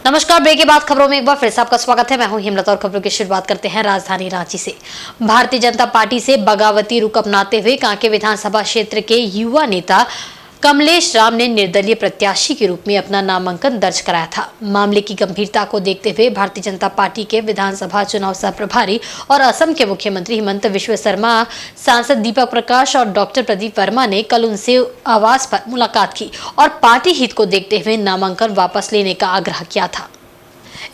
नमस्कार। ब्रेक के बाद खबरों में एक बार फिर से आपका स्वागत है। मैं हूं हिमलत और खबरों की शुरुआत करते हैं राजधानी रांची से। भारतीय जनता पार्टी से बगावती रुख अपनाते हुए कांके विधानसभा क्षेत्र के युवा नेता कमलेश राम ने निर्दलीय प्रत्याशी के रूप में अपना नामांकन दर्ज कराया था। मामले की गंभीरता को देखते हुए भारतीय जनता पार्टी के विधानसभा चुनाव सह प्रभारी और असम के मुख्यमंत्री हिमंत विश्व शर्मा, सांसद दीपक प्रकाश और डॉक्टर प्रदीप वर्मा ने कल उनसे आवास पर मुलाकात की और पार्टी हित को देखते हुए नामांकन वापस लेने का आग्रह किया था।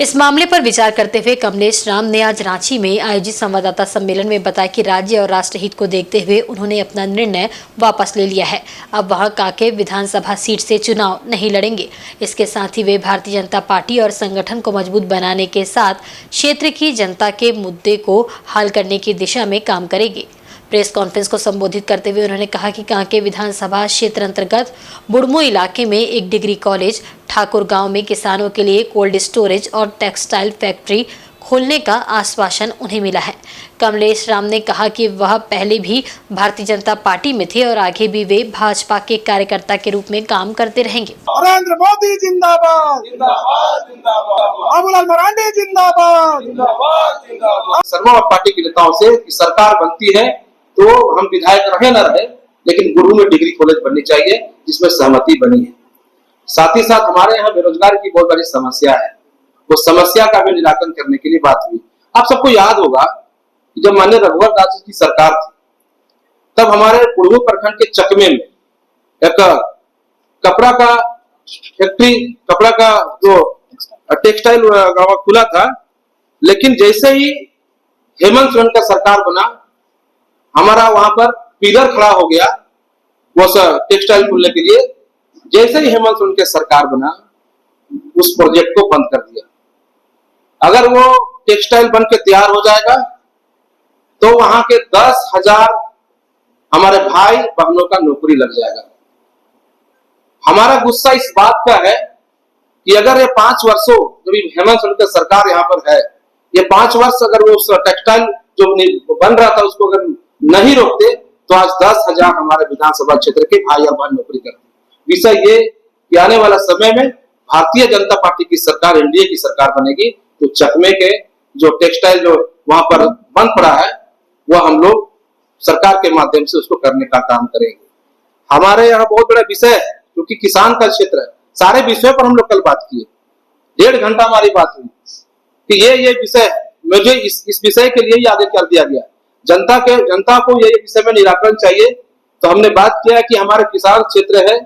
इस मामले पर विचार करते हुए कमलेश राम ने आज रांची में आयोजित संवाददाता सम्मेलन में बताया कि राज्य और राष्ट्र हित को देखते हुए उन्होंने अपना निर्णय वापस ले लिया है। अब वह कांके विधानसभा सीट से चुनाव नहीं लड़ेंगे। इसके साथ ही वे भारतीय जनता पार्टी और संगठन को मजबूत बनाने के साथ क्षेत्र की जनता के मुद्दे को हल करने की दिशा में काम करेंगे। प्रेस कॉन्फ्रेंस को संबोधित करते हुए उन्होंने कहा कि कांके विधानसभा क्षेत्र अंतर्गत बुड़मू इलाके में एक डिग्री कॉलेज, ठाकुर गांव में किसानों के लिए कोल्ड स्टोरेज और टेक्सटाइल फैक्ट्री खोलने का आश्वासन उन्हें मिला है। कमलेश राम ने कहा कि वह पहले भी भारतीय जनता पार्टी में थे और आगे भी वे भाजपा के कार्यकर्ता के रूप में काम करते रहेंगे। नरेंद्र मोदी जिंदाबाद जिंदाबाद जिंदाबाद, बाबूलाल मरांडी जिंदाबाद जिंदाबाद जिंदाबाद। सर्वोच्च पार्टी के नेताओं से कि सरकार बनती है तो हम विधायक रहे न रहे, लेकिन गुरु में डिग्री कॉलेज बननी चाहिए जिसमें सहमति बनी है। साथ ही साथ हमारे यहाँ बेरोजगार की बहुत बड़ी समस्या है, वो समस्या का भी निराकरण करने के लिए बात हुई। आप सबको याद होगा कि जब माननीय रघुवर दास की सरकार थी तब हमारे पूर्वी प्रखंड के चकमे में एक कपड़ा का फैक्ट्री, कपड़ा का जो टेक्सटाइल खुला था, लेकिन जैसे ही हेमंत सोरेन का सरकार बना हमारा वहां पर पिलर खड़ा हो गया वो टेक्सटाइल खुलने के लिए। जैसे ही हेमंत सोरेन की सरकार बना उस प्रोजेक्ट को बंद कर दिया। अगर वो टेक्सटाइल बन के तैयार हो जाएगा तो वहां के 10,000 हमारे भाई बहनों का नौकरी लग जाएगा। हमारा गुस्सा इस बात का है कि अगर ये 5 वर्षों जब हेमंत सोरेन की सरकार यहाँ पर है, ये 5 वर्ष अगर वो टेक्सटाइल जो बन रहा था उसको अगर नहीं रोकते तो आज 10,000 हमारे विधानसभा क्षेत्र के भाई और बहन नौकरी करते। विषय ये कि आने वाला समय में भारतीय जनता पार्टी की सरकार, एनडीए की सरकार बनेगी तो चकमे के जो टेक्सटाइल जो वहां पर बंद पड़ा है वो हम लोग सरकार के माध्यम से उसको करने का काम करेंगे। हमारे यहाँ बहुत बड़ा विषय है क्योंकि किसान का क्षेत्र है। सारे विषय पर हम लोग कल बात किए, 1.5 घंटा हमारी बात हुई कि ये विषय है, मुझे इस विषय के लिए ही आगे कर दिया गया। जनता को ये विषय में निराकरण चाहिए। तो हमने बात किया कि हमारे किसान क्षेत्र है,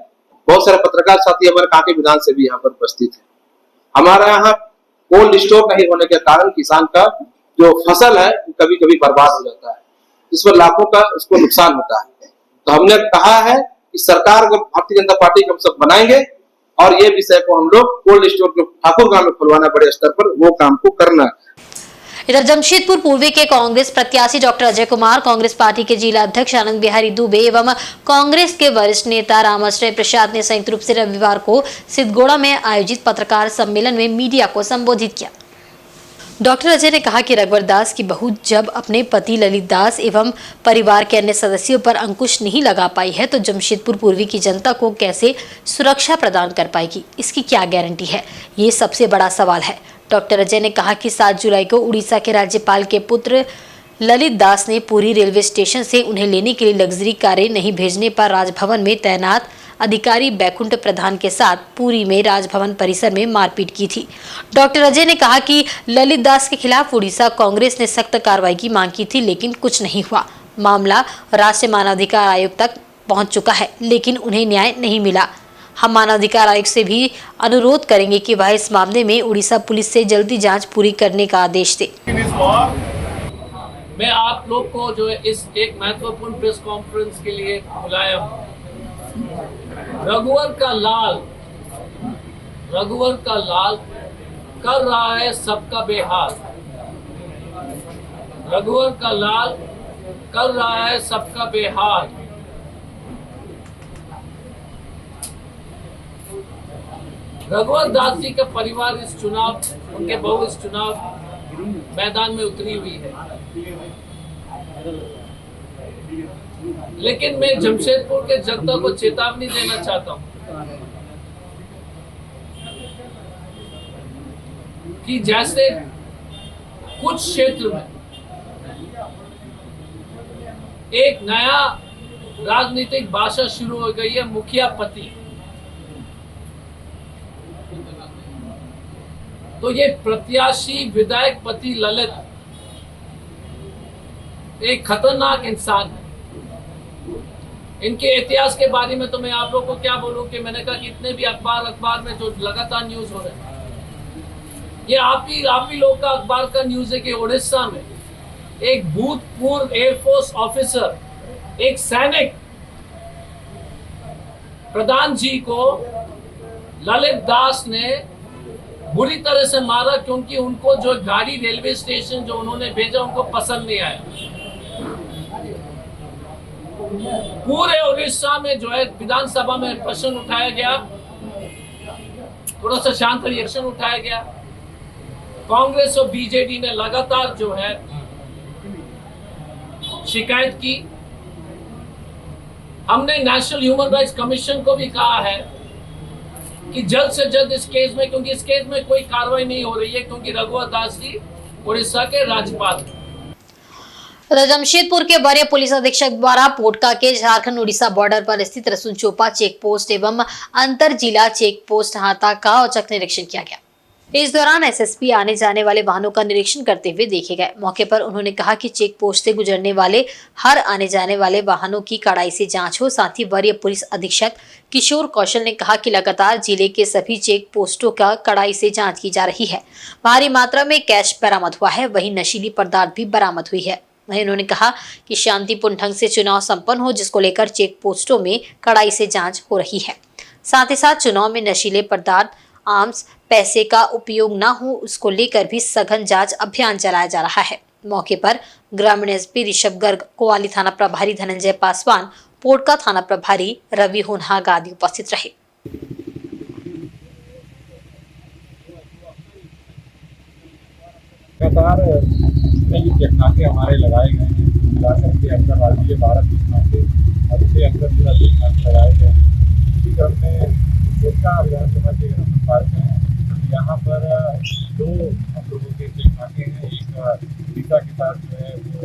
बहुत सारे पत्रकार साथी हमारे कांके विधान से भी यहाँ पर उपस्थित है। हमारे यहाँ कोल्ड स्टोर नहीं होने के कारण किसान का जो फसल है कभी कभी बर्बाद हो जाता है, इस पर लाखों का उसको नुकसान होता है। तो हमने कहा है कि सरकार भारतीय जनता पार्टी को हम सब बनाएंगे और ये विषय को हम लोग कोल्ड स्टोर जो ठाकुर गांव में खुलवाना बड़े स्तर पर, वो काम को करना है। इधर जमशेदपुर पूर्वी के कांग्रेस प्रत्याशी डॉक्टर अजय कुमार, कांग्रेस पार्टी के जिला अध्यक्ष आनंद बिहारी दुबे एवं कांग्रेस के वरिष्ठ नेता रामाश्रय प्रसाद ने संयुक्त रूप से रविवार को सिद्धगोड़ा में आयोजित पत्रकार सम्मेलन में मीडिया को संबोधित किया। डॉक्टर अजय ने कहा कि रघुवर दास की बहू जब अपने पति ललित दास एवं परिवार के अन्य सदस्यों पर अंकुश नहीं लगा पाई है तो जमशेदपुर पूर्वी की जनता को कैसे सुरक्षा प्रदान कर पाएगी, इसकी क्या गारंटी है, ये सबसे बड़ा सवाल है। डॉक्टर अजय ने कहा कि 7 जुलाई को उड़ीसा के राज्यपाल के पुत्र ललित दास ने पूरी रेलवे स्टेशन से उन्हें लेने के लिए लग्जरी कारें नहीं भेजने पर राजभवन में तैनात अधिकारी बैकुंठ प्रधान के साथ पूरी में राजभवन परिसर में मारपीट की थी। डॉक्टर अजय ने कहा कि ललित दास के खिलाफ उड़ीसा कांग्रेस ने सख्त कार्रवाई की मांग की थी, लेकिन कुछ नहीं हुआ। मामला राष्ट्रीय मानवाधिकार आयोग तक पहुंच चुका है, लेकिन उन्हें न्याय नहीं मिला। हम मानवाधिकार आयोग से भी अनुरोध करेंगे कि वह इस मामले में उड़ीसा पुलिस से जल्दी जांच पूरी करने का आदेश दे। मैं आप लोग को जो है इस एक महत्वपूर्ण प्रेस कॉन्फ्रेंस के लिए बुलाया हूँ। रघुवर का लाल कर रहा है सबका बेहाल। रघुवर का लाल कर रहा है सबका बेहाल। रघुवर दास जी का परिवार इस चुनाव, उनके बहू इस चुनाव मैदान में उतरी हुई है, लेकिन मैं जमशेदपुर के जनता को चेतावनी देना चाहता हूं कि जैसे कुछ क्षेत्र में एक नया राजनीतिक भाषा शुरू हो गई है, मुखिया पति। तो ये प्रत्याशी विधायक पति ललित एक खतरनाक इंसान है। इनके इतिहास के बारे में तो मैं आप लोगों को क्या बोलूं कि मैंने कहा कि इतने भी अखबार में जो लगातार न्यूज हो रहे हैं, ये आप ही लोग का अखबार का न्यूज है कि उड़ीसा में एक भूतपूर्व एयरफोर्स ऑफिसर, एक सैनिक प्रधान जी को ललित दास ने बुरी तरह से मारा, क्योंकि उनको जो गाड़ी रेलवे स्टेशन जो उन्होंने भेजा उनको पसंद नहीं आया। पूरे उड़ीसा में जो है विधानसभा में प्रश्न उठाया गया, थोड़ा सा शांत रिएक्शन उठाया गया। कांग्रेस और बीजेडी ने लगातार जो है शिकायत की। हमने नेशनल ह्यूमन राइट्स कमीशन को भी कहा है कि जल्द से जल्द इस केस में, क्योंकि इस केस में कोई कार्रवाई नहीं हो रही है, क्योंकि रघुवर दास जी उड़ीसा के राज्यपाल हैं। जमशेदपुर के वरीय पुलिस अधीक्षक द्वारा पोटका के झारखंड उड़ीसा बॉर्डर पर स्थित रसुनचोपा चेक पोस्ट एवं अंतर जिला चेक पोस्ट हाता का औचक निरीक्षण किया गया। इस दौरान एसएसपी आने जाने वाले वाहनों का निरीक्षण करते हुए देखे गए। मौके पर उन्होंने कहा कि चेक पोस्ट से गुजरने वाले हर आने जाने वाले वाहनों की कड़ाई से जांच हो। साथ ही वरीय पुलिस अधीक्षक किशोर कौशल ने कहा कि लगातार जिले के सभी चेक पोस्टों का कड़ाई से जांच की जा रही है। भारी मात्रा में कैश बरामद हुआ है, वहीं नशीली पदार्थ भी बरामद हुई है। वहीं उन्होंने कहा कि शांतिपूर्ण ढंग से चुनाव संपन्न हो, जिसको लेकर चेक पोस्टों में कड़ाई से जांच हो रही है। साथ ही साथ चुनाव में नशीले पदार्थ, आर्म्स, पैसे का उपयोग न हो, उसको लेकर भी सघन जांच अभियान चलाया जा रहा है। मौके पर ग्रामीण एसपी ऋषभ गर्ग, कोवाली थाना प्रभारी धनंजय पासवान, पोटका थाना प्रभारी रवि होनहाग आदि उपस्थित रहे। लगातार कई चेक नाके हमारे लगाए गए हैं, झारखंड के अंतर्राज्यीय 12 चेक नाके और 6 अंतर जिला चेक नाके लगाए गए हैं। इसी क्रम में पोटका विधानसभा के पार्क है, यहाँ पर 2 हम लोगों के चेक नाके हैं। एक उड़ीसा के साथ जो है वो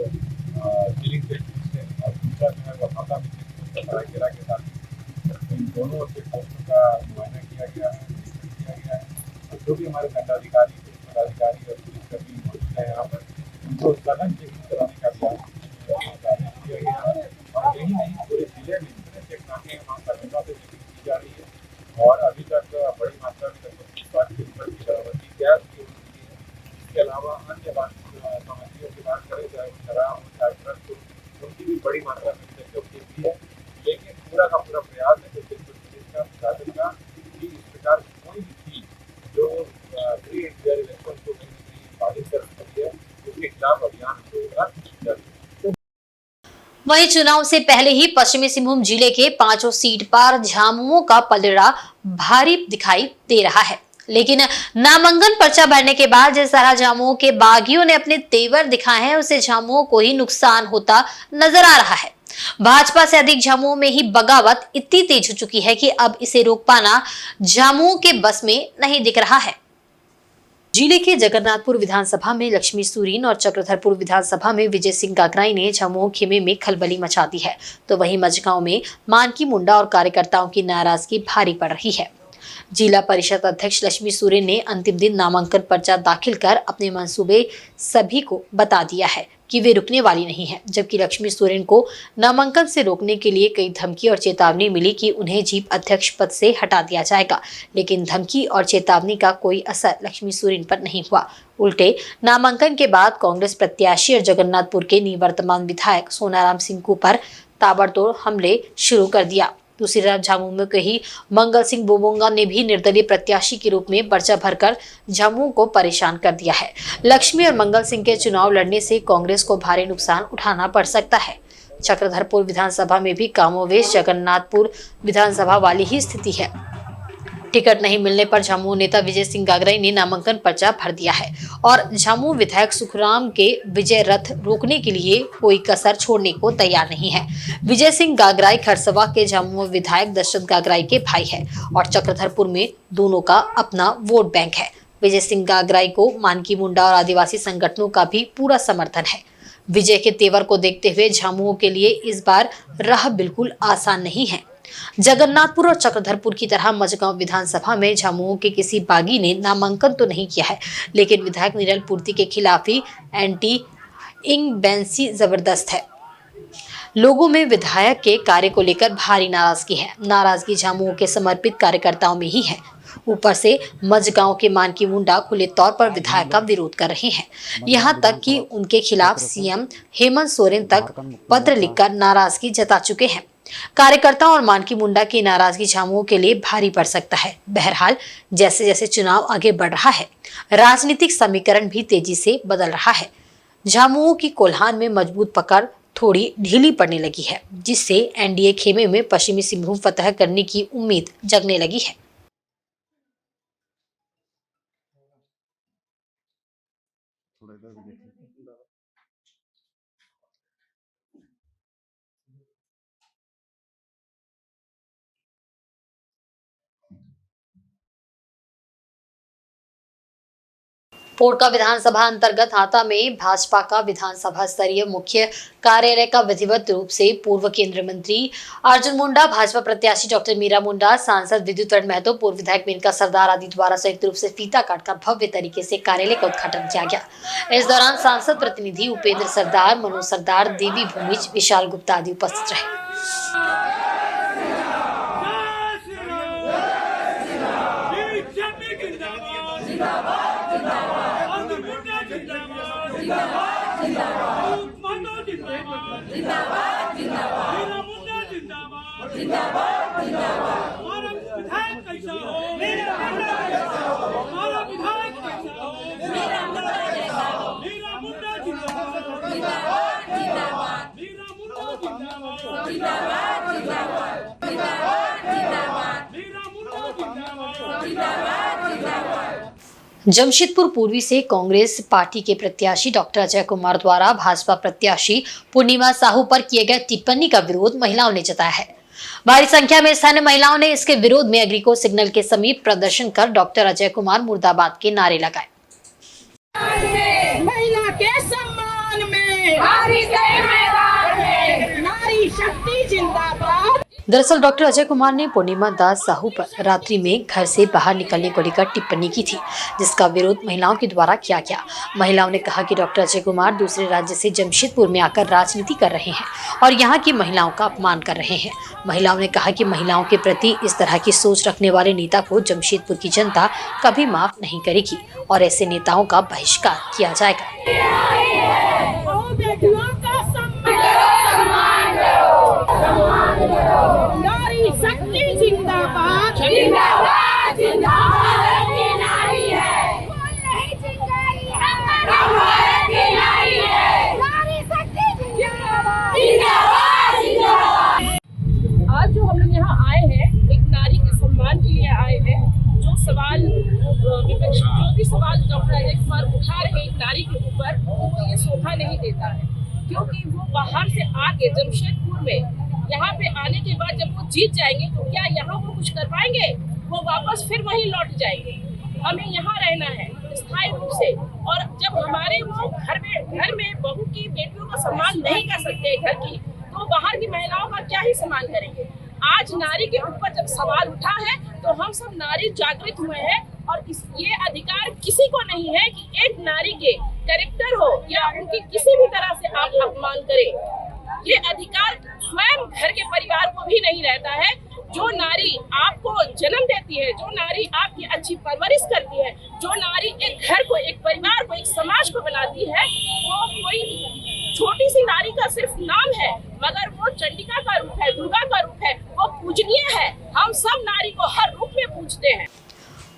जिलिंग चेक पोस्ट है और दूसरा जो है वो हाता में चेक पोस्ट है सरायकेला के साथ। इन दोनों चेक पोस्टों का मुआयना किया गया है, निरीक्षण किया गया है और जो भी हमारे दंडाधिकारी, पुलिस पदाधिकारी और पुलिसकर्मी मौजूद है यहाँ पर, उनको सघन चेकिंग कराने का भी आदेश दिया गया है। और यही नहीं, पूरे जिले में जितने चेक नाके हैं वहाँ सघनता से चेकिंग की जा रही है और अभी तक बड़ी मात्रा में लगभग 30 लाख के ऊपर की बरामदगी गैस की हो चुकी है। इसके अलावा अन्य सामग्रियों की बात करें, चाहे शराब हो, चाहे ड्रग्स हो, उनकी भी बड़ी मात्रा में जब्त की है। लेकिन पूरा का पूरा प्रयास है पुलिस का, प्रशासन का, कि इस प्रकार कोई भी चीज जो फ्री एंड फेयर इलेक्शन को कहीं ना कहीं बाधित कर सकती है, उसके खिलाफ अभियान होगा जारी। वहीं चुनाव से पहले ही पश्चिमी सिंहभूम जिले के 5 सीट पर झामुमो का पलड़ा भारी दिखाई दे रहा है। लेकिन नामांकन पर्चा भरने के बाद जिस तरह झामुमो के बागियों ने अपने तेवर दिखाए हैं, उससे झामुमो को ही नुकसान होता नजर आ रहा है। भाजपा से अधिक झामुमो में ही बगावत इतनी तेज हो चुकी है कि अब इसे रोक पाना झामुमो के बस में नहीं दिख रहा है। जिले के जगन्नाथपुर विधानसभा में लक्ष्मी सुरीन और चक्रधरपुर विधानसभा में विजय सिंह गागराई ने झामुमो खेमे में खलबली मचा दी है, तो वहीं मझगांव में मानकी मुंडा और कार्यकर्ताओं की नाराजगी भारी पड़ रही है। जिला परिषद अध्यक्ष लक्ष्मी सुरेन ने अंतिम दिन नामांकन पर्चा दाखिल कर अपने मंसूबे सभी को बता दिया है कि वे रुकने वाली नहीं है, जबकि लक्ष्मी सोरेन को नामांकन से रोकने के लिए कई धमकी और चेतावनी मिली कि उन्हें जीप अध्यक्ष पद से हटा दिया जाएगा, लेकिन धमकी और चेतावनी का कोई असर लक्ष्मी सोरेन पर नहीं हुआ। उल्टे नामांकन के बाद कांग्रेस प्रत्याशी और जगन्नाथपुर के निवर्तमान विधायक सोनाराम सिंकू पर ताबड़तोड़ हमले शुरू कर दिया। दूसरी तरफ झामुमो के ही मंगल सिंह बोबोंगा ने भी निर्दलीय प्रत्याशी के रूप में पर्चा भरकर झामुमो को परेशान कर दिया है। लक्ष्मी और मंगल सिंह के चुनाव लड़ने से कांग्रेस को भारी नुकसान उठाना पड़ सकता है। चक्रधरपुर विधानसभा में भी कामोवेश जगन्नाथपुर विधानसभा वाली ही स्थिति है। टिकट नहीं मिलने पर झामुमो नेता विजय सिंह गागराई ने नामांकन पर्चा भर दिया है और झामुमो विधायक सुखराम के विजय रथ रोकने के लिए कोई कसर छोड़ने को तैयार नहीं है। विजय सिंह गागराई खरसवा के झामुमो विधायक दशरथ गागराई के भाई है और चक्रधरपुर में दोनों का अपना वोट बैंक है। विजय सिंह गागराई को मानकी मुंडा और आदिवासी संगठनों का भी पूरा समर्थन है। विजय के तेवर को देखते हुए झामुमो के लिए इस बार राह बिल्कुल आसान नहीं है। जगन्नाथपुर और चक्रधरपुर की तरह मझगांव विधानसभा में झामुमो के किसी बागी ने नामांकन तो नहीं किया है, लेकिन विधायक निरल पूर्ति के खिलाफ ही एंटी इंकबेंसी जबरदस्त है। लोगों में विधायक के कार्य को लेकर भारी नाराजगी है। नाराजगी झामुमो के समर्पित कार्यकर्ताओं में ही है। ऊपर से मझगांव के मानकी मुंडा खुले तौर पर विधायक का विरोध कर रहे हैं। यहां तक कि उनके खिलाफ सीएम हेमंत सोरेन तक पत्र लिखकर नाराजगी जता चुके हैं। कार्यकर्ता और मानकी मुंडा की नाराजगी झामुमो के लिए भारी पड़ सकता है। बहरहाल जैसे जैसे चुनाव आगे बढ़ रहा है, राजनीतिक समीकरण भी तेजी से बदल रहा है। झामुमो की कोल्हान में मजबूत पकड़ थोड़ी ढीली पड़ने लगी है, जिससे एनडीए खेमे में पश्चिमी सिंहभूम फतह करने की उम्मीद जगने लगी है। पोटका विधानसभा अंतर्गत हाता में भाजपा का विधानसभा स्तरीय मुख्य कार्यालय का विधिवत रूप से पूर्व केंद्रीय मंत्री अर्जुन मुंडा, भाजपा प्रत्याशी डॉक्टर मीरा मुंडा, सांसद विद्युत महतो, पूर्व विधायक मेनका सरदार आदि द्वारा संयुक्त रूप से फीता काटकर भव्य तरीके से कार्यालय का उद्घाटन किया गया। इस दौरान सांसद प्रतिनिधि उपेंद्र सरदार, मनोज सरदार, देवी भूमिज, विशाल गुप्ता आदि उपस्थित रहे। जमशेदपुर पूर्वी से कांग्रेस पार्टी के प्रत्याशी डॉक्टर अजय कुमार द्वारा भाजपा प्रत्याशी पूर्णिमा साहू पर किए गए टिप्पणी का विरोध महिलाओं ने जताया है। भारी संख्या में स्थानीय महिलाओं ने इसके विरोध में एग्रीको सिग्नल के समीप प्रदर्शन कर डॉक्टर अजय कुमार मुर्दाबाद के नारे लगाए। महिला के सम्मान में नारी शक्ति जिंदाबाद। दरअसल डॉक्टर अजय कुमार ने पूर्णिमा दास साहू पर रात्रि में घर से बाहर निकलने को लेकर टिप्पणी की थी, जिसका विरोध महिलाओं के द्वारा किया गया। महिलाओं ने कहा कि डॉक्टर अजय कुमार दूसरे राज्य से जमशेदपुर में आकर राजनीति कर रहे हैं और यहाँ की महिलाओं का अपमान कर रहे हैं। महिलाओं ने कहा कि महिलाओं के प्रति इस तरह की सोच रखने वाले नेता को जमशेदपुर की जनता कभी माफ नहीं करेगी और ऐसे नेताओं का बहिष्कार किया जाएगा। नारी शक्ति जिंदाबाद जिंदाबाद जिंदाबाद की नारी है, नहीं चिंगारी है, भारत की नारी है, नारी शक्ति जिंदाबाद जिंदाबाद जिंदाबाद। आज जो हम लोग यहाँ आए हैं, एक नारी के सम्मान के लिए आए हैं। जो सवाल विपक्ष जो भी सवाल डॉक्टर अजय कुमार उठा रहे हैं एक नारी के ऊपर, वो ये शोभा नहीं देता है, क्योंकि वो बाहर से आके जमशेदपुर में यहाँ पे आने के बाद जब वो जीत जाएंगे तो क्या यहाँ वो कुछ कर पाएंगे? वो वापस फिर वहीं लौट जाएंगे। हमें यहाँ रहना है स्थायी रूप से, और जब हमारे वो घर में बहू की बेटियों का सम्मान नहीं कर सकते घर की, तो बाहर की महिलाओं का क्या ही सम्मान करेंगे? आज नारी के ऊपर जब सवाल उठा है तो हम सब नारी जागृत हुए हैं, और ये अधिकार किसी को नहीं है कि एक नारी के कैरेक्टर हो या उनकी किसी भी तरह से आप अपमान करें। ये अधिकार स्वयं घर के परिवार को भी नहीं रहता है। जो नारी आपको जन्म देती है, जो नारी आपकी अच्छी परवरिश करती है, जो नारी एक घर को, एक परिवार को, एक समाज को बनाती है, वो कोई छोटी सी नारी का सिर्फ नाम है, मगर वो चंडिका का रूप है, दुर्गा का रूप है, वो पूजनीय है। हम सब नारी को हर रूप में पूजते हैं।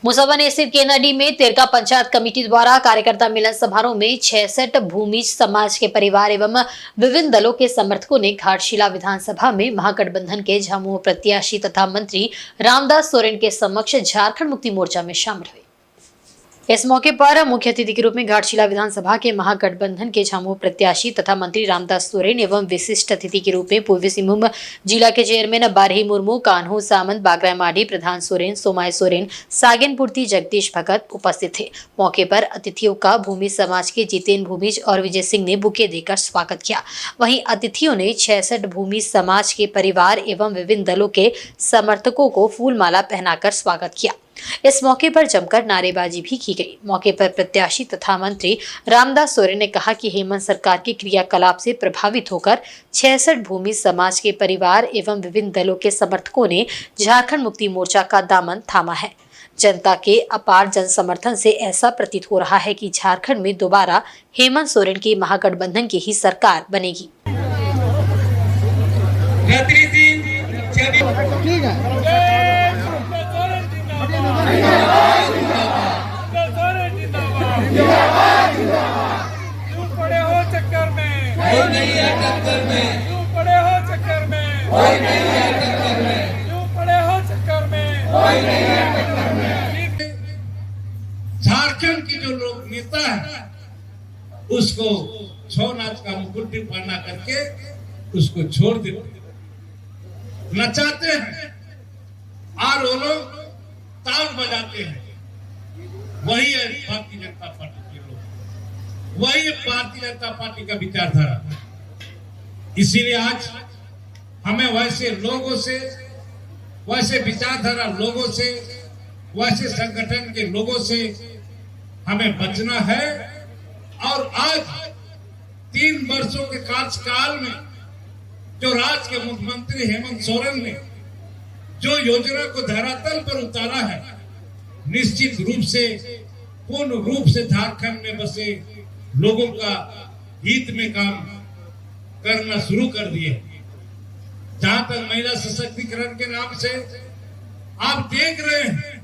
मुसाबन स्थित केनाडी में तेरका पंचायत कमेटी द्वारा कार्यकर्ता मिलन समारोह में 66 भूमिज समाज के परिवार एवं विभिन्न दलों के समर्थकों ने घाटशिला विधानसभा में महागठबंधन के झामुमो प्रत्याशी तथा मंत्री रामदास सोरेन के समक्ष झारखंड मुक्ति मोर्चा में शामिल हुए। इस मौके पर मुख्य अतिथि के रूप में घाटशिला विधानसभा के महागठबंधन के झामू प्रत्याशी तथा मंत्री रामदास सोरेन एवं विशिष्ट अतिथि के रूप में पूर्वी सिंहभूम जिला के चेयरमैन बारही मुर्मू, कान्हू सामंत, बागरा माढ़ी, प्रधान सोरेन, सोमाय सोरेन, सागेन पूर्ति, जगदीश भगत उपस्थित थे। मौके पर अतिथियों का भूमि समाज के जितेन भूमिज और विजय सिंह ने बुके देकर स्वागत किया। वहीं अतिथियों ने 66 भूमि समाज के परिवार एवं विभिन्न दलों के समर्थकों को फूलमाला पहनाकर स्वागत किया। इस मौके पर जमकर नारेबाजी भी की गई। मौके पर प्रत्याशी तथा मंत्री रामदास सोरेन ने कहा कि हेमंत सरकार के क्रियाकलाप से प्रभावित होकर 66 भूमि समाज के परिवार एवं विभिन्न दलों के समर्थकों ने झारखंड मुक्ति मोर्चा का दामन थामा है। जनता के अपार जन समर्थन से ऐसा प्रतीत हो रहा है कि झारखंड में दोबारा हेमंत सोरेन की महागठबंधन की ही सरकार बनेगी। पड़े हो चक्कर में कोई नहीं है टक्कर में, क्यों पड़े हो चक्कर में कोई नहीं है टक्कर में, क्यों पड़े हो चक्कर में कोई नहीं है टक्कर में। झारखंड की जो लोक नेता है उसको छौ नाच का मुकुट पहना करके उसको छोड़ देते नचाते हैं और वो लोग ताल बजाते हैं। वही है भारतीय जनता पार्टी के लोग, वही है भारतीय जनता पार्टी का विचारधारा। इसीलिए आज हमें वैसे लोगों से, वैसे विचारधारा लोगों से, वैसे संगठन के लोगों से हमें बचना है। और आज 3 वर्षों के कार्यकाल में जो राज्य के मुख्यमंत्री हेमंत सोरेन ने जो योजना को धरातल पर उतारा है, निश्चित रूप से पूर्ण रूप से झारखंड में बसे लोगों का हित में काम करना शुरू कर दिए। जहां तक महिला सशक्तिकरण के नाम से आप देख रहे हैं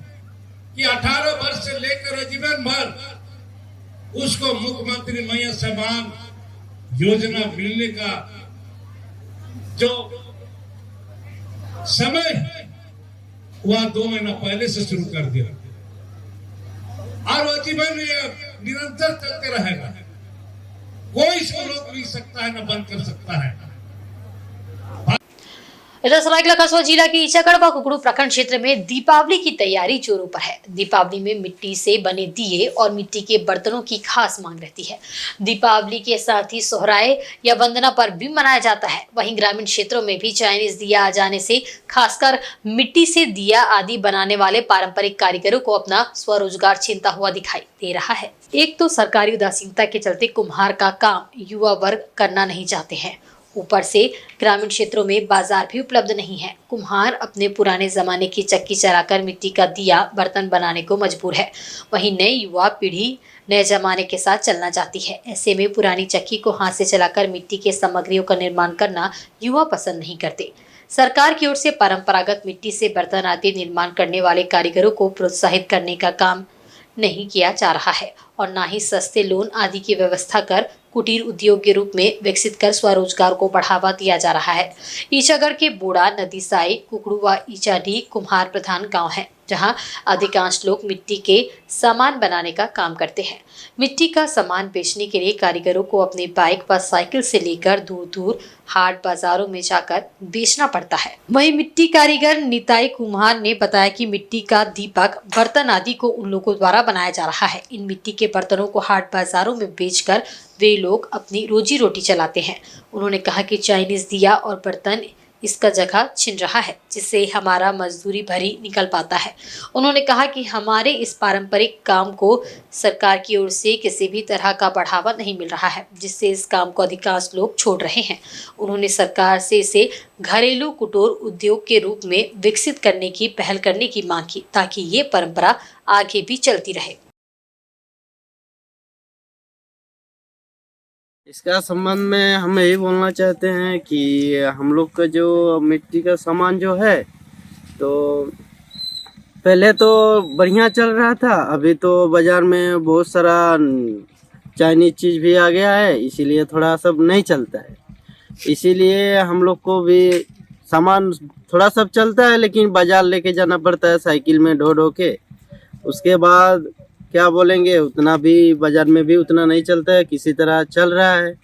कि 18 वर्ष से लेकर जीवन भर उसको मुख्यमंत्री महिला सम्मान योजना मिलने का जो समय है वह 2 महीना पहले से शुरू कर दिया और वह जीवन निरंतर चलते रहेगा। कोई इसको रोक नहीं सकता है, न बंद कर सकता है। इधर सरायकेला कस्बा जिला के ईचागढ़ व कुकड़ू प्रखंड क्षेत्र में दीपावली की तैयारी जोरों पर है। दीपावली में मिट्टी से बने दिए और मिट्टी के बर्तनों की खास मांग रहती है। दीपावली के साथ ही सोहराय या वंदना पर्व भी मनाया जाता है। वहीं ग्रामीण क्षेत्रों में भी चाइनीज दिया आ जाने से खासकर मिट्टी से दिया आदि बनाने वाले पारंपरिक कारीगरों को अपना स्वरोजगार छिनता हुआ दिखाई दे रहा है। एक तो सरकारी उदासीनता के चलते कुम्हार का काम युवा वर्ग करना नहीं चाहते हैं, ऊपर से ग्रामीण क्षेत्रों में बाजार भी उपलब्ध नहीं है। कुम्हार अपने पुराने जमाने की चक्की चलाकर मिट्टी का दिया बर्तन बनाने को मजबूर है। वहीं नई युवा पीढ़ी नए जमाने के साथ चलना चाहती है। ऐसे में पुरानी चक्की को हाथ से चलाकर मिट्टी के सामग्रियों का निर्माण करना युवा पसंद नहीं करते। सरकार की ओर से परंपरागत मिट्टी से बर्तन आदि निर्माण करने वाले कारीगरों को प्रोत्साहित करने का काम नहीं किया जा रहा है और न ही सस्ते लोन आदि की व्यवस्था कर कुटीर उद्योग के रूप में विकसित कर स्वरोजगार को बढ़ावा दिया जा रहा है। ईचागढ़ के बोड़ा, नदी साई, कुकड़ू व ईचाडी कुम्हार प्रधान गांव है, जहां अधिकांश लोग मिट्टी के सामान बनाने का काम करते हैं। मिट्टी का सामान बेचने के लिए कारीगरों को अपनी बाइक व साइकिल से लेकर दूर दूर हाट बाजारों में जाकर बेचना पड़ता है। वहीं मिट्टी कारीगर निताई कुम्हार ने बताया कि मिट्टी का दीपक, बर्तन आदि को उन लोगों द्वारा बनाया जा रहा है। इन मिट्टी के बर्तनों को हाट बाजारों में बेचकर वे लोग अपनी रोजी रोटी चलाते हैं। उन्होंने कहा कि चाइनीज दिया और बर्तन इसका जगह छिन रहा है, जिससे हमारा मजदूरी भरी निकल पाता है। उन्होंने कहा कि हमारे इस पारंपरिक काम को सरकार की ओर से किसी भी तरह का बढ़ावा नहीं मिल रहा है, जिससे इस काम को अधिकांश लोग छोड़ रहे हैं। उन्होंने सरकार से इसे घरेलू कुटीर उद्योग के रूप में विकसित करने की पहल करने की मांग की, ताकि ये परंपरा आगे भी चलती रहे। इसका संबंध में हम यही बोलना चाहते हैं कि हम लोग का जो मिट्टी का सामान जो है, तो पहले तो बढ़िया चल रहा था, अभी तो बाज़ार में बहुत सारा चाइनीज चीज़ भी आ गया है, इसीलिए थोड़ा सब नहीं चलता है। इसीलिए हम लोग को भी सामान थोड़ा सब चलता है, लेकिन बाज़ार लेके जाना पड़ता है साइकिल में ढो ढो के। उसके बाद क्या बोलेंगे, उतना भी बाजार में भी उतना नहीं चलता है, किसी तरह चल रहा है।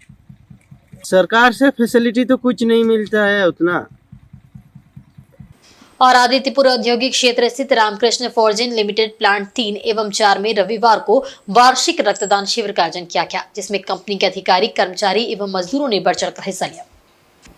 सरकार से फैसिलिटी तो कुछ नहीं मिलता है उतना। और आदित्यपुर औद्योगिक क्षेत्र स्थित रामकृष्ण फॉर्जिन लिमिटेड प्लांट 3 एवं 4 में रविवार को वार्षिक रक्तदान शिविर का आयोजन किया गया, जिसमें कंपनी के अधिकारी, कर्मचारी एवं मजदूरों ने बढ़ चढ़कर हिस्सा लिया।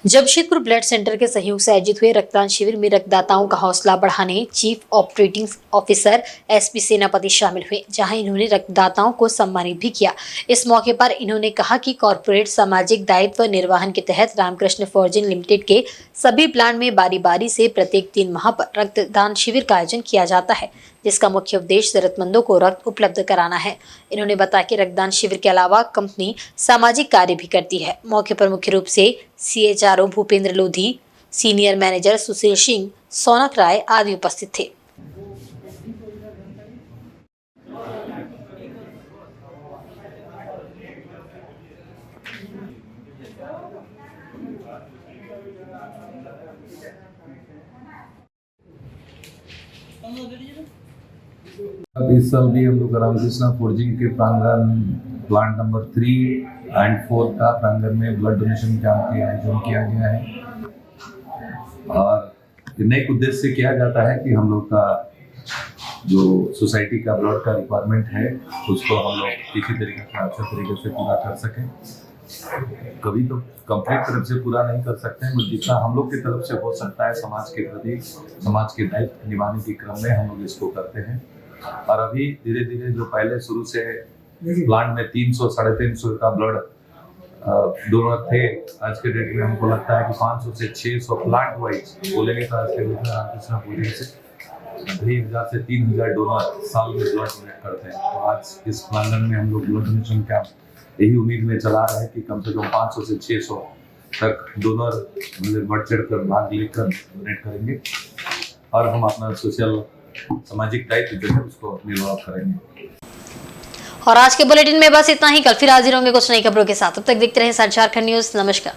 जमशेदपुर ब्लड सेंटर के सहयोग से आयोजित हुए रक्तदान शिविर में रक्तदाताओं का हौसला बढ़ाने चीफ ऑपरेटिंग ऑफिसर एसपी सेनापति शामिल हुए, जहां इन्होंने रक्तदाताओं को सम्मानित भी किया। इस मौके पर इन्होंने कहा कि कॉर्पोरेट सामाजिक दायित्व निर्वहन के तहत रामकृष्ण फॉर्जिन लिमिटेड के सभी प्लांट में बारी बारी से प्रत्येक 3 माह पर रक्तदान शिविर का आयोजन किया जाता है, जिसका मुख्य उद्देश्य जरूरतमंदों को रक्त उपलब्ध कराना है। इन्होंने बताया कि रक्तदान शिविर के अलावा कंपनी सामाजिक कार्य भी करती है। मौके पर मुख्य रूप से CHRO Bhupendra Lodhi, senior manager Sushil Singh, Sonak Rai आदि उपस्थित थे। अब इस साल भी हम लोग रामकृष्ण फॉर्जिंग के प्रांगण प्लांट नंबर 3 एंड 4 का प्रांगण में ब्लड डोनेशन कैंप का आयोजन किया गया है। और नए उद्देश्य से किया जाता है कि हम लोग का जो सोसाइटी का ब्लड का रिक्वायरमेंट है उसको हम लोग किसी तरीके से अच्छे तरीके से पूरा कर सकें। कभी तो कंप्लीट तरफ से पूरा नहीं कर सकते हैं, जितना हम लोग की तरफ से हो सकता है समाज के प्रति, समाज के दायित्व निभाने के क्रम में हम लोग इसको करते हैं। और अभी धीरे धीरे जो पहले शुरू से प्लांट में 300-350 का ब्लड डोनर थे, आज के डेट में हमको लगता है कि 500 से 600 प्लांट वाइज बोलेंगे तो आज के डेट में रामकृष्ण फॉर्जिंग से 2000 से 3000 डोनर साल में ब्लड डोनेट करते हैं। तो आज इस प्रांगण में हम लोग ब्लड डोनेशन कैंप यही उम्मीद में चला रहे कि कम से कम 500 से 600 तक डोनर बढ़ चढ़ कर भाग लेकर डोनेट करेंगे और हम अपना सोशल सामाजिक दायित्व जो है उसको निर्वाह करेंगे। और आज के बुलेटिन में बस इतना ही। कल फिर हाजिर होंगे कुछ नई खबरों के साथ। तब तक देखते रहें झारखंड न्यूज। नमस्कार।